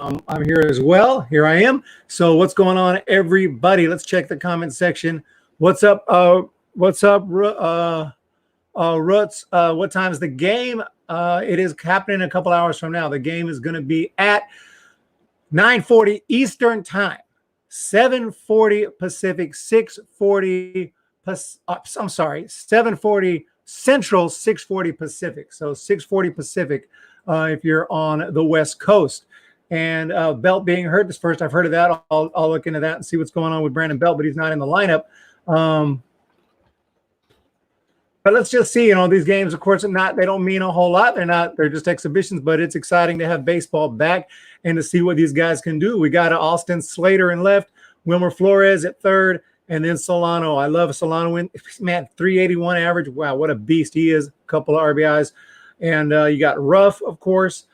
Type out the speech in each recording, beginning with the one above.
I'm here as well. Here I am. So what's going on, everybody? Let's check the comment section. What's up? What's up, Roots? What time is the game? It is happening a couple hours from now. The game is going to be at 9:40 Eastern time, 7:40 Pacific, 6:40. I'm sorry, 7:40 Central, 6:40 Pacific. So 6:40 Pacific if you're on the West Coast. And Belt being hurt, this first I've heard of that. I'll look into that and see what's going on with Brandon Belt, but he's not in the lineup. But let's just see, these games, of course, they don't mean a whole lot. They're just exhibitions, but it's exciting to have baseball back and to see what these guys can do. We got Austin Slater in left, Wilmer Flores at third, and then Solano. I love Solano. Man, 381 average. Wow, what a beast he is. A couple of RBIs. And you got Ruff, of course,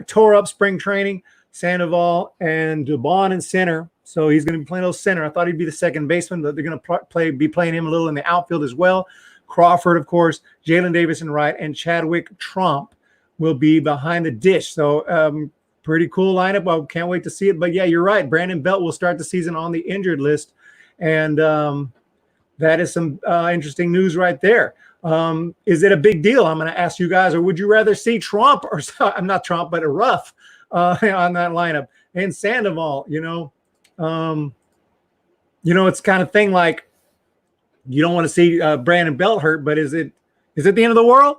tore up spring training, Sandoval, and Dubon in center. So he's going to be playing those center. I thought he'd be the second baseman, but they're going to be playing him a little in the outfield as well. Crawford, of course, Jalen Davis in right, and Chadwick Trump will be behind the dish. So pretty cool lineup. I can't wait to see it. But, yeah, you're right. Brandon Belt will start the season on the injured list. And that is some interesting news right there. Is it a big deal? I'm going to ask you guys, or would you rather see Trump or I'm not Trump, but a Ruff on that lineup and Sandoval? It's kind of thing like you don't want to see Brandon Belt hurt, but is it the end of the world?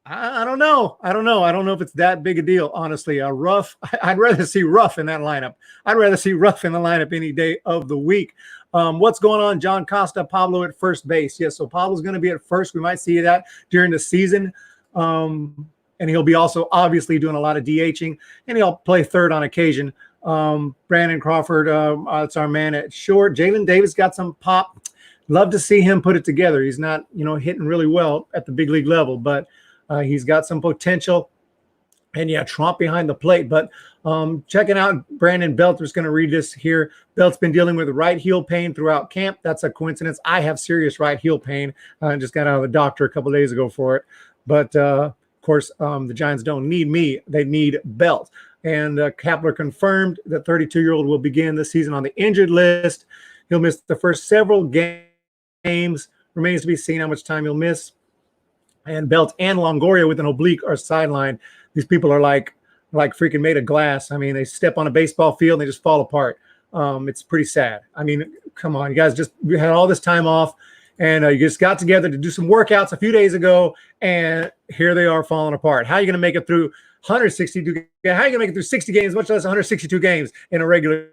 I don't know. I don't know if it's that big a deal, honestly. Ruff, I'd rather see Ruff in that lineup. I'd rather see Ruff in the lineup any day of the week. What's going on? John Costa, Pablo at first base. Yes, so Pablo's going to be at first. We might see that during the season. And he'll be also obviously doing a lot of DHing, and he'll play third on occasion. Brandon Crawford, that's our man at short. Jalen Davis got some pop. Love to see him put it together. He's not, hitting really well at the big league level, but he's got some potential. And, yeah, Trump behind the plate. But checking out Brandon Belt, just going to read this here. Belt's been dealing with right heel pain throughout camp. That's a coincidence. I have serious right heel pain. I just got out of the doctor a couple of days ago for it. But, of course, the Giants don't need me. They need Belt. And Kapler confirmed the 32-year-old will begin the season on the injured list. He'll miss the first several games. Remains to be seen how much time he'll miss. And Belt and Longoria with an oblique are sidelined. These people are like freaking made of glass. I mean, they step on a baseball field and they just fall apart. It's pretty sad. I mean, come on, you guys we had all this time off, and you just got together to do some workouts a few days ago, and here they are falling apart. How are you going to make it through 162? How are you going to make it through 60 games, much less 162 games in a regular?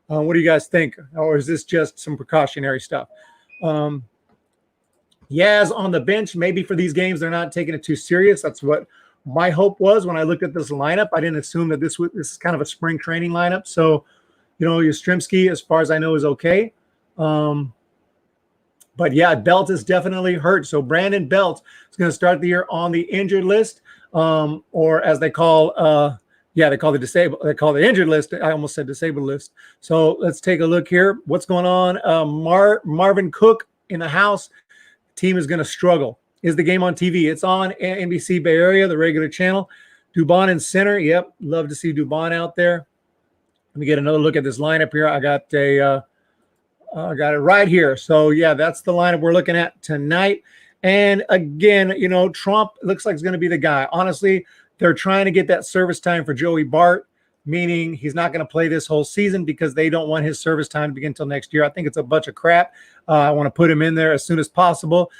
What do you guys think? Or is this just some precautionary stuff? Yaz on the bench. Maybe for these games, they're not taking it too serious. That's what my hope was when I looked at this lineup. I didn't assume that this is kind of a spring training lineup. So, Yastrzemski, as far as I know, is okay. But, yeah, Belt is definitely hurt. So Brandon Belt is going to start the year on the injured list, or as they call the injured list. I almost said disabled list. So let's take a look here. What's going on? Marvin Cook in the house. Team is going to struggle. Is the game on TV? It's on NBC Bay Area, the regular channel. Dubon in center. Yep, love to see Dubon out there. Let me get another look at this lineup here. I got it right here. So, yeah, that's the lineup we're looking at tonight. And, again, Trump looks like he's going to be the guy. Honestly, they're trying to get that service time for Joey Bart, meaning he's not going to play this whole season because they don't want his service time to begin until next year. I think it's a bunch of crap. I want to put him in there as soon as possible.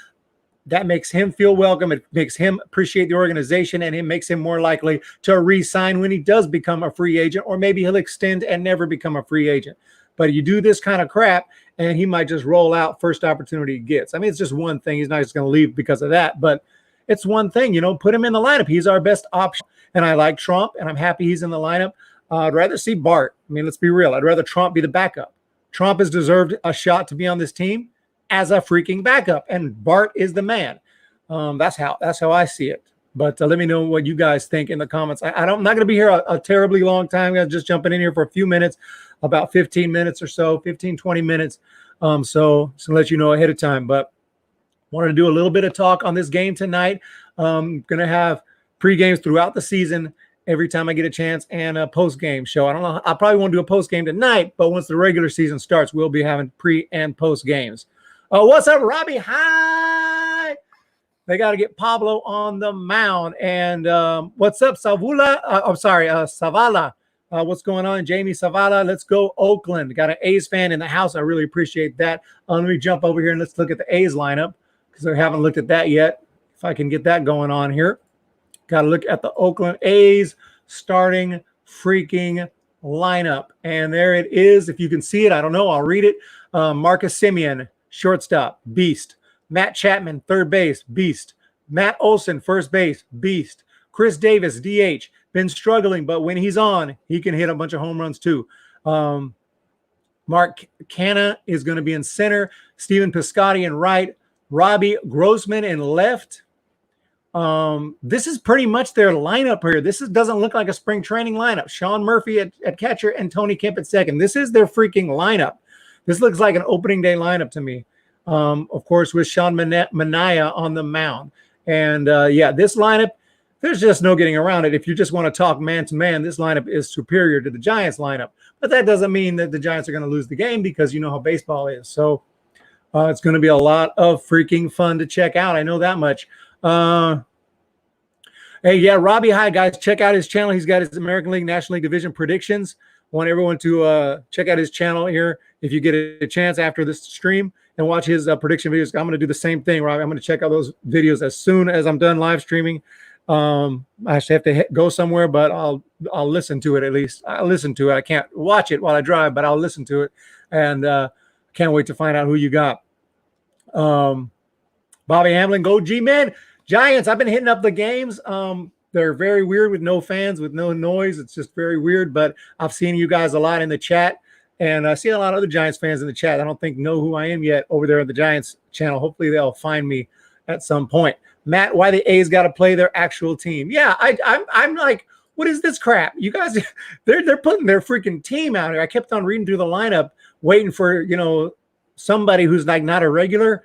That makes him feel welcome. It makes him appreciate the organization, and it makes him more likely to re-sign when he does become a free agent, or maybe he'll extend and never become a free agent. But you do this kind of crap, and he might just roll out first opportunity he gets. I mean, it's just one thing. He's not just going to leave because of that, but it's one thing. Put him in the lineup. He's our best option, and I like Trump, and I'm happy he's in the lineup. I'd rather see Bart. I mean, let's be real. I'd rather Trump be the backup. Trump has deserved a shot to be on this team as a freaking backup, and Bart is the man. That's how I see it. But let me know what you guys think in the comments. I'm not going to be here a terribly long time. I'm just jumping in here for a few minutes, about 15 minutes or so, 15, 20 minutes. So to let you know ahead of time. But wanted to do a little bit of talk on this game tonight. Going to have pre-games throughout the season, every time I get a chance, and a post-game show. I don't know. I probably won't do a post-game tonight, but once the regular season starts, we'll be having pre- and post-games. What's up, Robbie? Hi. They got to get Pablo on the mound. And what's up, Savula? Savala. What's going on, Jamie Savala? Let's go, Oakland. Got an A's fan in the house. I really appreciate that. Let me jump over here and let's look at the A's lineup because I haven't looked at that yet. If I can get that going on here. Got to look at the Oakland A's starting freaking lineup. And there it is. If you can see it, I don't know. I'll read it. Marcus Semien, shortstop, beast. Matt Chapman, third base, beast. Matt Olson, first base, beast. Chris Davis, DH, been struggling, but when he's on, he can hit a bunch of home runs too. Mark Canna is going to be in center. Steven Piscotty in right. Robbie Grossman in left. This is pretty much their lineup here. This doesn't look like a spring training lineup. Sean Murphy at catcher and Tony Kemp at second. This is their freaking lineup. This looks like an opening day lineup to me. Of course, with Sean Manaea on the mound. And this lineup, there's just no getting around it. If you just want to talk man-to-man, this lineup is superior to the Giants lineup. But that doesn't mean that the Giants are going to lose the game because you know how baseball is. So it's going to be a lot of freaking fun to check out. I know that much. Hey, yeah, Robbie, hi, guys. Check out his channel. He's got his American League, National League Division predictions. Want everyone to check out his channel here if you get a chance after this stream and watch his prediction videos. I'm going to do the same thing, Robbie. I'm going to check out those videos as soon as I'm done live streaming. I actually have to go somewhere, but I'll listen to it at least. I'll listen to it. I can't watch it while I drive, but I'll listen to it. And can't wait to find out who you got. Bobby Hamlin, go G-Man. Giants, I've been hitting up the games. They're very weird with no fans, with no noise. It's just very weird, but I've seen you guys a lot in the chat. And I see a lot of other Giants fans in the chat. I don't think know who I am yet over there on the Giants channel. Hopefully they'll find me at some point. Matt, why the A's got to play their actual team? Yeah, I'm like, what is this crap? You guys, they're putting their freaking team out here. I kept on reading through the lineup, waiting for somebody who's like not a regular.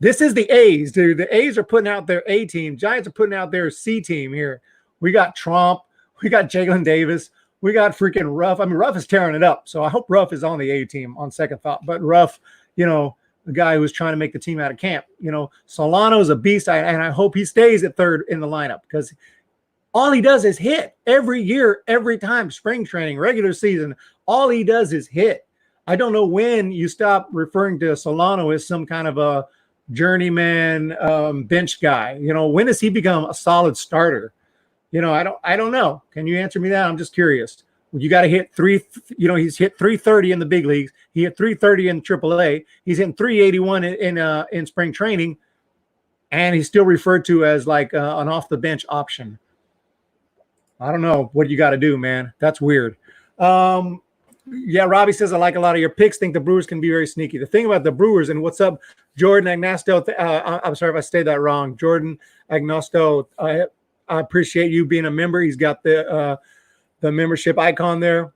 This is the A's, dude. The A's are putting out their A team. Giants are putting out their C team here. We got Trump. We got Jalen Davis. We got freaking Ruff. I mean, Ruff is tearing it up. So I hope Ruff is on the A team on second thought. But Ruff, the guy who was trying to make the team out of camp. Solano is a beast, and I hope he stays at third in the lineup because all he does is hit every year, every time, spring training, regular season. All he does is hit. I don't know when you stop referring to Solano as some kind of a journeyman bench guy. When does he become a solid starter? I don't know. Can you answer me that? I'm just curious. You got to hit he's hit 330 in the big leagues. He hit 330 in AAA. He's hitting 381 in spring training, and he's still referred to as like an off the bench option. I don't know what you got to do, man. That's weird. Yeah, Robbie says, I like a lot of your picks. Think the Brewers can be very sneaky. The thing about the Brewers, and what's up, Jordan Agnosto. I'm sorry if I said that wrong. Jordan Agnosto, I appreciate you being a member. He's got the membership icon there.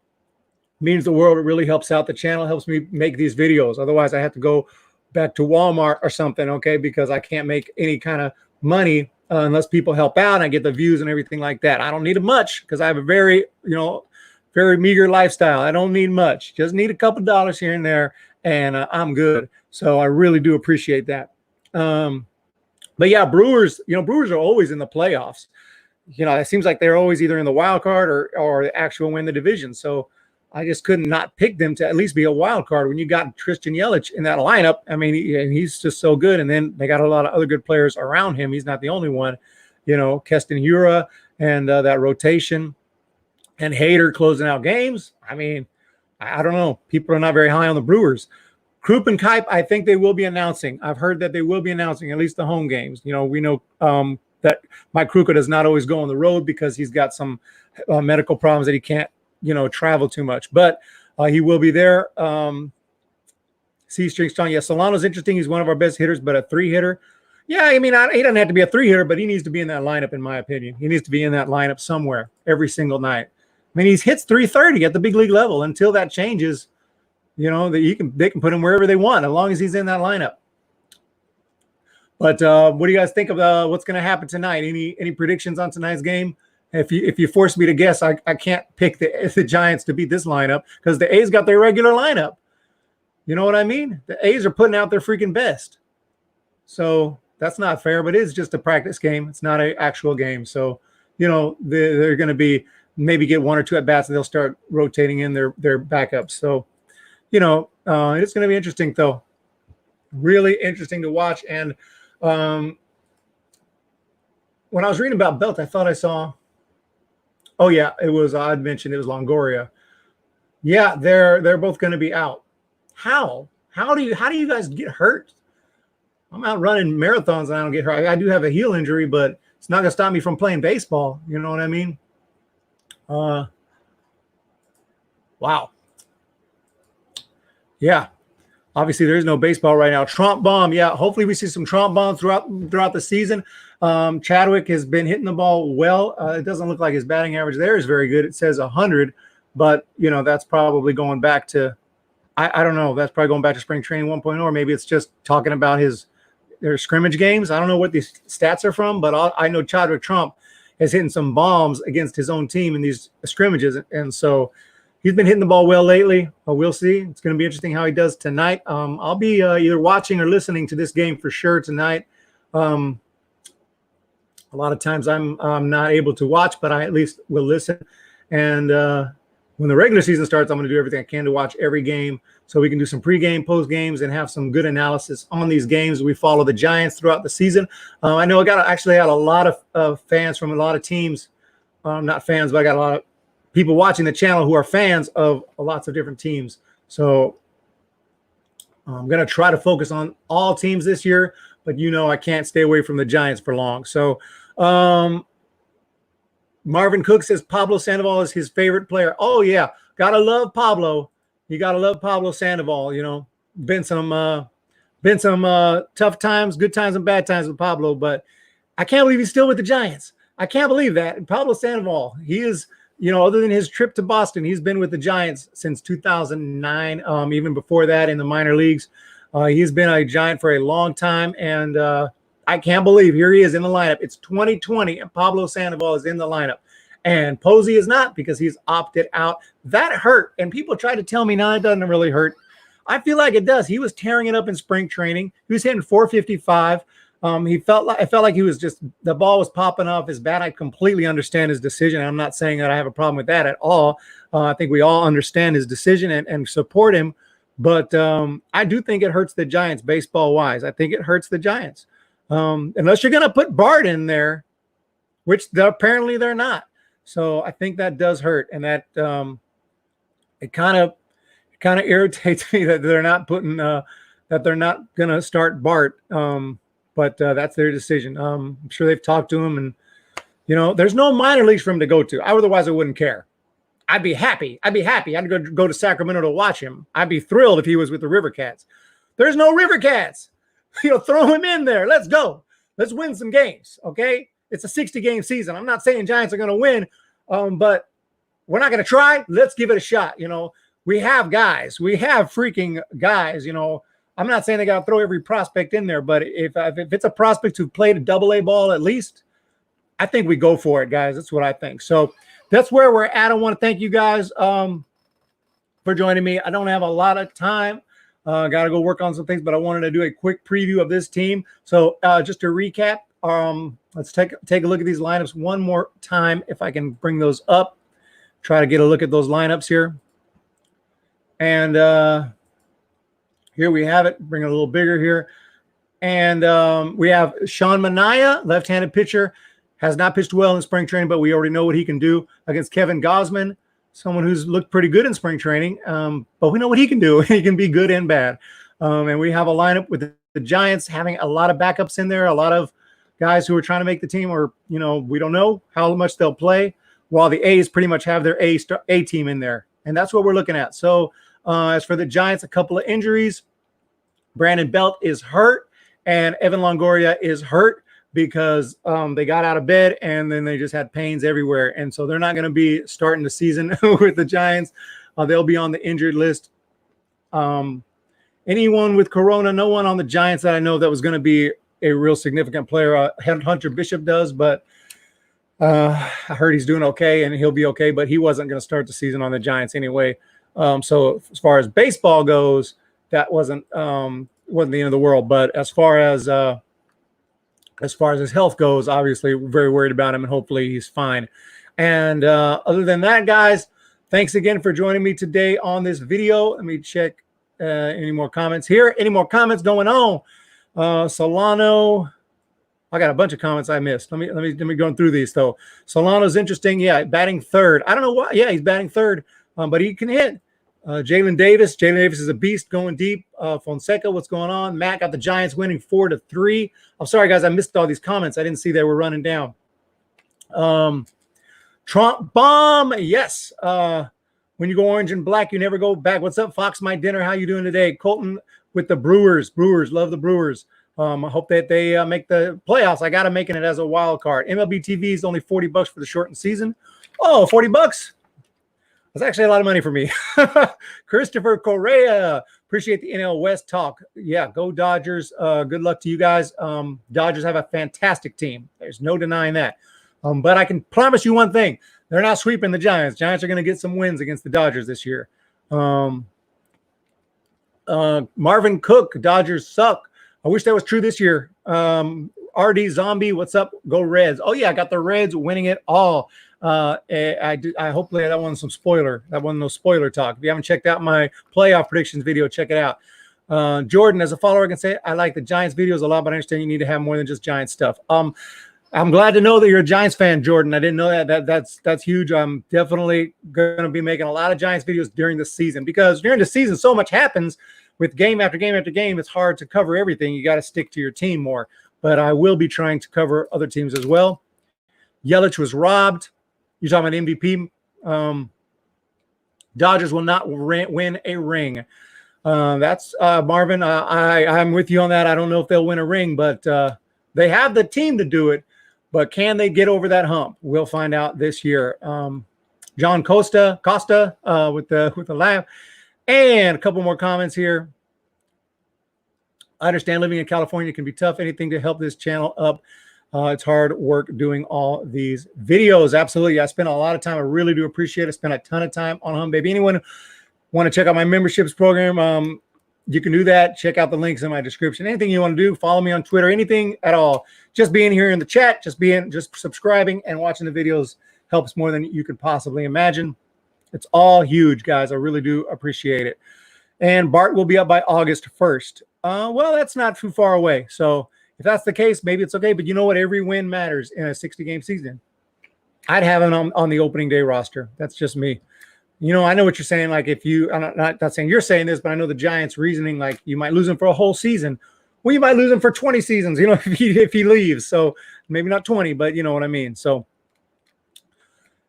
Means the world. It really helps out the channel, helps me make these videos. Otherwise, I have to go back to Walmart or something, okay, because I can't make any kind of money unless people help out and I get the views and everything like that. I don't need much because I have a very, very meager lifestyle. I don't need much. Just need a couple dollars here and there, and I'm good. So I really do appreciate that. But yeah, Brewers, Brewers are always in the playoffs. It seems like they're always either in the wild card or the actual win the division. So I just couldn't not pick them to at least be a wild card when you got Christian Yelich in that lineup. I mean, he's just so good. And then they got a lot of other good players around him. He's not the only one, Keston Hiura and that rotation. And Hader closing out games. I mean, I don't know. People are not very high on the Brewers. Krupp and Kipe, I think they will be announcing. I've heard that they will be announcing at least the home games. We know that Mike Krupa does not always go on the road because he's got some medical problems that he can't, travel too much. But he will be there. C-String Strong. Yeah, Solano's interesting. He's one of our best hitters, but a 3-hitter. Yeah, I mean, he doesn't have to be a 3-hitter, but he needs to be in that lineup, in my opinion. He needs to be in that lineup somewhere every single night. I mean, he's hits 330 at the big league level. Until that changes, they can put him wherever they want as long as he's in that lineup. But what do you guys think of what's going to happen tonight? Any predictions on tonight's game? If you force me to guess, I can't pick the Giants to beat this lineup because the A's got their regular lineup. You know what I mean? The A's are putting out their freaking best. So that's not fair, but it is just a practice game. It's not an actual game. So, they're going to be maybe get one or two at bats and they'll start rotating in their backups. So, it's going to be interesting though. Really interesting to watch. And when I was reading about Belt, I thought I saw, I'd mentioned it was Longoria. Yeah, they're both going to be out. How do you guys get hurt? I'm out running marathons and I don't get hurt. I do have a heel injury, but it's not going to stop me from playing baseball. You know what I mean? Wow. Yeah. Obviously, there is no baseball right now. Trump bomb. Yeah. Hopefully we see some Trump bombs throughout the season. Chadwick has been hitting the ball well. It doesn't look like his batting average there is very good. It says 100, but that's probably going back to, I don't know. That's probably going back to spring training 1.0, or maybe it's just talking about their scrimmage games. I don't know what these stats are from, but I know Chadwick Trump is hitting some bombs against his own team in these scrimmages. And so he's been hitting the ball well lately. We'll see. It's going to be interesting how he does tonight. I'll be either watching or listening to this game for sure tonight. A lot of times I'm not able to watch, but I at least will listen. And when the regular season starts, I'm going to do everything I can to watch every game so we can do some pregame, postgames, and have some good analysis on these games. We follow the Giants throughout the season. I know I actually had a lot of fans from a lot of teams. Not fans, but I got a lot of people watching the channel who are fans of lots of different teams. So I'm going to try to focus on all teams this year, but I can't stay away from the Giants for long. So Marvin Cook says Pablo Sandoval is his favorite player. Oh, yeah. Got to love Pablo. You got to love Pablo Sandoval. Been some tough times, good times and bad times with Pablo, but I can't believe he's still with the Giants. I can't believe that. Pablo Sandoval, he is, other than his trip to Boston, he's been with the Giants since 2009, even before that in the minor leagues. He's been a Giant for a long time, and I can't believe here he is in the lineup. It's 2020, and Pablo Sandoval is in the lineup. And Posey is not because he's opted out. That hurt, and people try to tell me, no, it doesn't really hurt. I feel like it does. He was tearing it up in spring training. He was hitting 455. It felt like he was just, the ball was popping off his bat. I completely understand his decision. I'm not saying that I have a problem with that at all. I think we all understand his decision and support him. But I do think it hurts the Giants baseball-wise. I think it hurts the Giants. Unless you're going to put Bart in there, which apparently they're not. So I think that does hurt. And that it kind of irritates me that they're not putting that they're not going to start Bart. But that's their decision. I'm sure they've talked to him, and there's no minor leagues for him to go to. Otherwise, I wouldn't care. I'd be happy. I'd go to Sacramento to watch him. I'd be thrilled if he was with the River Cats. There's no River Cats. Throw him in there. Let's go. Let's win some games. Okay, it's a 60-game season. I'm not saying Giants are going to win, but we're not going to try. Let's give it a shot. We have guys. We have freaking guys. I'm not saying they got to throw every prospect in there, but if it's a prospect who played a double-A ball at least, I think we go for it, guys. That's what I think. So that's where we're at. I want to thank you guys for joining me. I don't have a lot of time. Got to go work on some things, but I wanted to do a quick preview of this team. So just to recap, let's take a look at these lineups one more time, if I can bring those up. Try to get a look at those lineups here. And here we have it. Bring it a little bigger here. And we have Sean Manaea, left-handed pitcher, has not pitched well in spring training, but we already know what he can do against Kevin Gausman, someone who's looked pretty good in spring training. But we know what he can do. He can be good and bad. And we have a lineup with the Giants having a lot of backups in there, a lot of guys who are trying to make the team, or, we don't know how much they'll play, while the A's pretty much have their A team in there. And that's what we're looking at. So as for the Giants, a couple of injuries. Brandon Belt is hurt, and Evan Longoria is hurt because they got out of bed and then they just had pains everywhere. And so they're not going to be starting the season with the Giants. They'll be on the injured list. Anyone with Corona, no one on the Giants that I know that was going to be a real significant player. Hunter Bishop does, but I heard he's doing okay and he'll be okay, but he wasn't going to start the season on the Giants anyway. So as far as baseball goes, that wasn't the end of the world. But as far as his health goes, obviously we're very worried about him, and hopefully he's fine. And other than that, guys, thanks again for joining me today on this video. Let me check any more comments here. Any more comments going on? Solano. I got a bunch of comments I missed. Let me go through these though. Solano's interesting. Yeah, batting third. I don't know why. Yeah, he's batting third, but he can hit. Jalen Davis. Jalen Davis is a beast going deep. Fonseca, what's going on? Matt got the Giants winning 4-3. I'm sorry, guys. I missed all these comments. I didn't see they were running down. Trump bomb. Yes. When you go orange and black, you never go back. What's up, Fox? My dinner. How you doing today? Colton with the Brewers. Brewers. Love the Brewers. I hope that they make the playoffs. I got them making it as a wild card. MLB TV is only $40 for the shortened season. Oh, $40. That's actually a lot of money for me. Christopher Correa. Appreciate the NL West talk. Yeah, go Dodgers. Good luck to you guys. Dodgers have a fantastic team. There's no denying that. But I can promise you one thing. They're not sweeping the Giants. Giants are going to get some wins against the Dodgers this year. Marvin Cook. Dodgers suck. I wish that was true this year. RD Zombie, what's up? Go Reds. Oh, yeah, I got the Reds winning it all. I hopefully that wasn't some spoiler. That wasn't no spoiler talk. If you haven't checked out my playoff predictions video, check it out. Jordan, as a follower, I can say I like the Giants videos a lot, but I understand you need to have more than just Giants stuff. I'm glad to know that you're a Giants fan, Jordan. I didn't know that. That's huge. I'm definitely going to be making a lot of Giants videos during the season, because during the season, so much happens with game after game after game. It's hard to cover everything. You got to stick to your team more. But I will be trying to cover other teams as well. Yelich was robbed. You're talking about MVP. Dodgers will not win a ring. That's Marvin. I'm with you on that. I don't know if they'll win a ring, but they have the team to do it. But can they get over that hump? We'll find out this year. John Costa with the laugh. And a couple more comments here. I understand living in California can be tough. Anything to help this channel up. It's hard work doing all these videos. Absolutely. I spent a lot of time. I really do appreciate it. I spent a ton of time on Hum Baby. Anyone want to check out my memberships program? You can do that. Check out the links in my description. Anything you want to do, follow me on Twitter, anything at all. Just being here in the chat, just subscribing and watching the videos helps more than you could possibly imagine. It's all huge, guys. I really do appreciate it. And Bart will be up by August 1st. Well, that's not too far away. So if that's the case, maybe it's okay. But you know what? Every win matters in a 60-game season. I'd have him on the opening day roster. That's just me. You know, I know what you're saying. Like, if you, I'm not saying you're saying this, but I know the Giants' reasoning, like, you might lose him for a whole season. Well, you might lose him for 20 seasons, you know, if he leaves. So maybe not 20, but you know what I mean. So,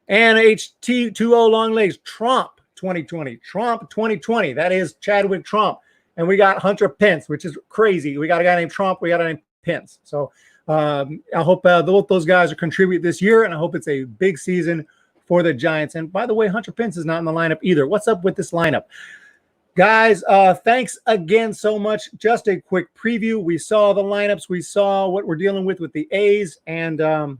and HT20 long legs, Trump 2020. Trump 2020. That is Chadwick Trump. And we got Hunter Pence, which is crazy. We got a guy named Trump. We got a guy named Pence. So I hope both those guys will contribute this year, and I hope it's a big season for the Giants. And by the way, Hunter Pence is not in the lineup either. What's up with this lineup? Guys, thanks again so much. Just a quick preview. We saw the lineups. We saw what we're dealing with the A's. And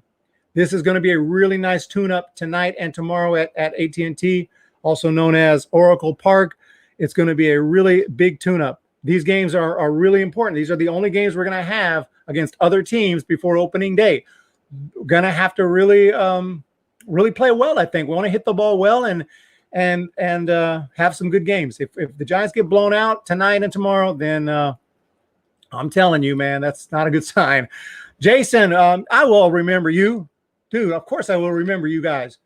this is going to be a really nice tune-up tonight and tomorrow at AT&T, also known as Oracle Park. It's going to be a really big tune-up. These games are really important. These are the only games we're going to have against other teams before opening day. We're going to have to really play well, I think. We want to hit the ball well and have some good games. If the Giants get blown out tonight and tomorrow, then I'm telling you, man, that's not a good sign. Jason, I will remember you. Dude, of course I will remember you guys.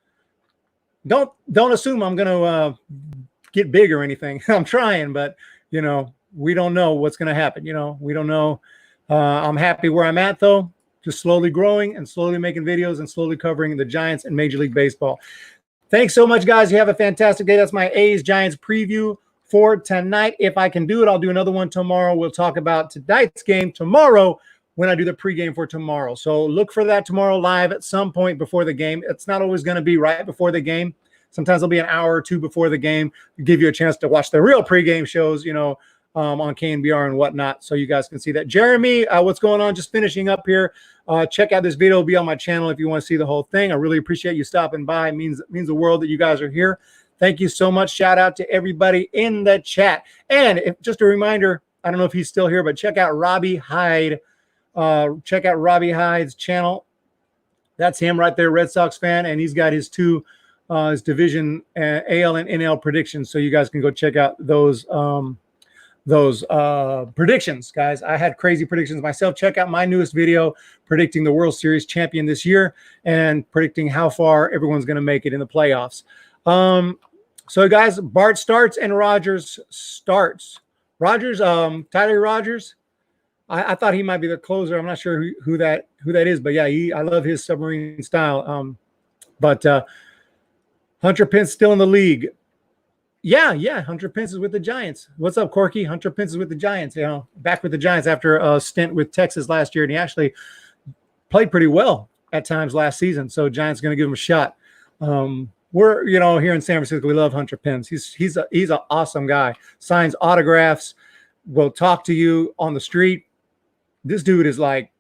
Don't assume I'm going to get big or anything. I'm trying, but, you know, we don't know what's going to happen. You know, we don't know. I'm happy where I'm at, though. Just slowly growing and slowly making videos and slowly covering the Giants and Major League Baseball. Thanks so much, guys. You have a fantastic day. That's my A's Giants preview for tonight. If I can do it, I'll do another one tomorrow. We'll talk about tonight's game tomorrow when I do the pregame for tomorrow. So look for that tomorrow live at some point before the game. It's not always going to be right before the game. Sometimes it'll be an hour or two before the game to give you a chance to watch the real pregame shows, you know, on KNBR and whatnot, so you guys can see that. Jeremy, what's going on? Just finishing up here. Check out this video. It'll be on my channel if you want to see the whole thing. I really appreciate you stopping by. It means the world that you guys are here. Thank you so much. Shout out to everybody in the chat. And just a reminder, I don't know if he's still here, but check out Robbie Hyde. Check out Robbie Hyde's channel. That's him right there, Red Sox fan, and he's got his his division AL and NL predictions. So you guys can go check out those predictions, guys. I had crazy predictions myself. Check out my newest video predicting the World Series champion this year and predicting how far everyone's going to make it in the playoffs. So guys, Bart starts and Rogers starts. Rogers, Tyler Rogers. I thought he might be the closer. I'm not sure who that is, but yeah, I love his submarine style. But Hunter Pence still in the league. Yeah, Hunter Pence is with the Giants. What's up, Corky? Hunter Pence is with the Giants. You know, back with the Giants after a stint with Texas last year, and he actually played pretty well at times last season. So Giants going to give him a shot. We're here in San Francisco, we love Hunter Pence. He's an awesome guy. Signs autographs. Will talk to you on the street. This dude is like,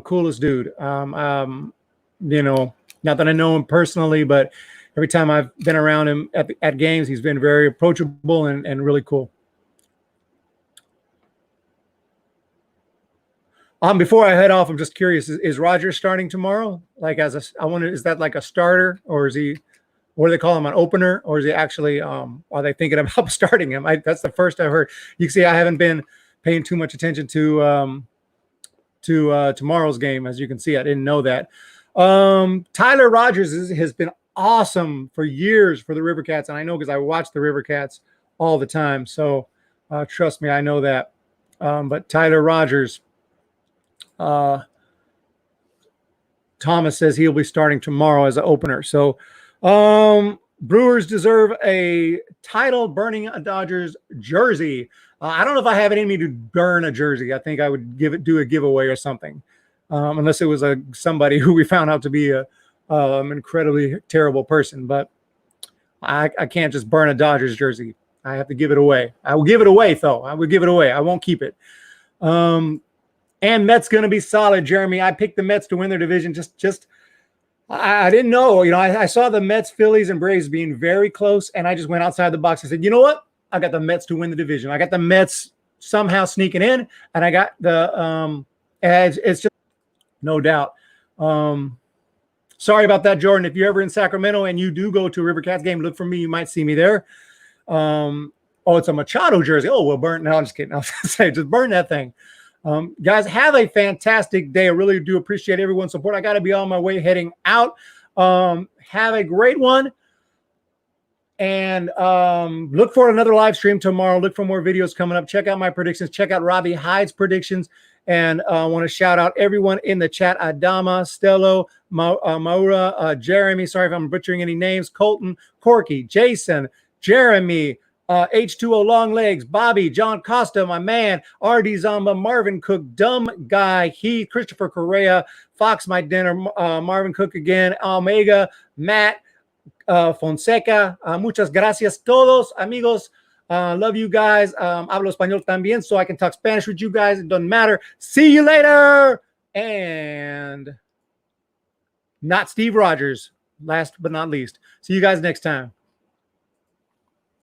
coolest dude. Not that I know him personally, but every time I've been around him at games, he's been very approachable and really cool. Before I head off, I'm just curious, is Roger starting tomorrow? Like I wonder, is that like a starter, or is he, what do they call him, an opener, or is he actually, are they thinking about starting him? That's the first I've heard. You can see I haven't been paying too much attention to tomorrow's game. As you can see, I didn't know that. Tyler Rogers has been awesome for years for the River Cats, and I know because I watch the River Cats all the time. So trust me, I know that. But Tyler Rogers, Thomas says he'll be starting tomorrow as an opener. So Brewers deserve a title burning a Dodgers jersey. I don't know if I have it in me to burn a jersey. I think I would do a giveaway or something, unless it was somebody who we found out to be an incredibly terrible person. But I can't just burn a Dodgers jersey. I have to give it away. I will give it away, though. I would give it away. I won't keep it. And Mets going to be solid, Jeremy. I picked the Mets to win their division. I didn't know. I saw the Mets, Phillies, and Braves being very close, and I just went outside the box and said, you know what? I got the Mets to win the division. I got the Mets somehow sneaking in, and I got the it's just no doubt. Sorry about that, Jordan. If you're ever in Sacramento and you do go to a River Cats game, look for me. You might see me there. Oh, it's a Machado jersey. Oh, we'll burn. No, I'm just kidding. I was going to say, just burn that thing. Guys, have a fantastic day. I really do appreciate everyone's support. I got to be on my way heading out. Have a great one. And look for another live stream tomorrow. Look for more videos coming up. Check out my predictions. Check out Robbie Hyde's predictions. And I want to shout out everyone in the chat. Adama, Stello, Maura, Jeremy. Sorry if I'm butchering any names. Colton, Corky, Jason, Jeremy, H2O Long Legs, Bobby, John Costa, my man, RD Zamba, Marvin Cook, Dumb Guy, Heath, Christopher Correa, Fox My Dinner, Marvin Cook again, Omega, Matt, Fonseca. Muchas gracias todos, amigos. Love you guys. Hablo español también, so I can talk Spanish with you guys. It doesn't matter. See you later. And not Steve Rogers, last but not least. See you guys next time.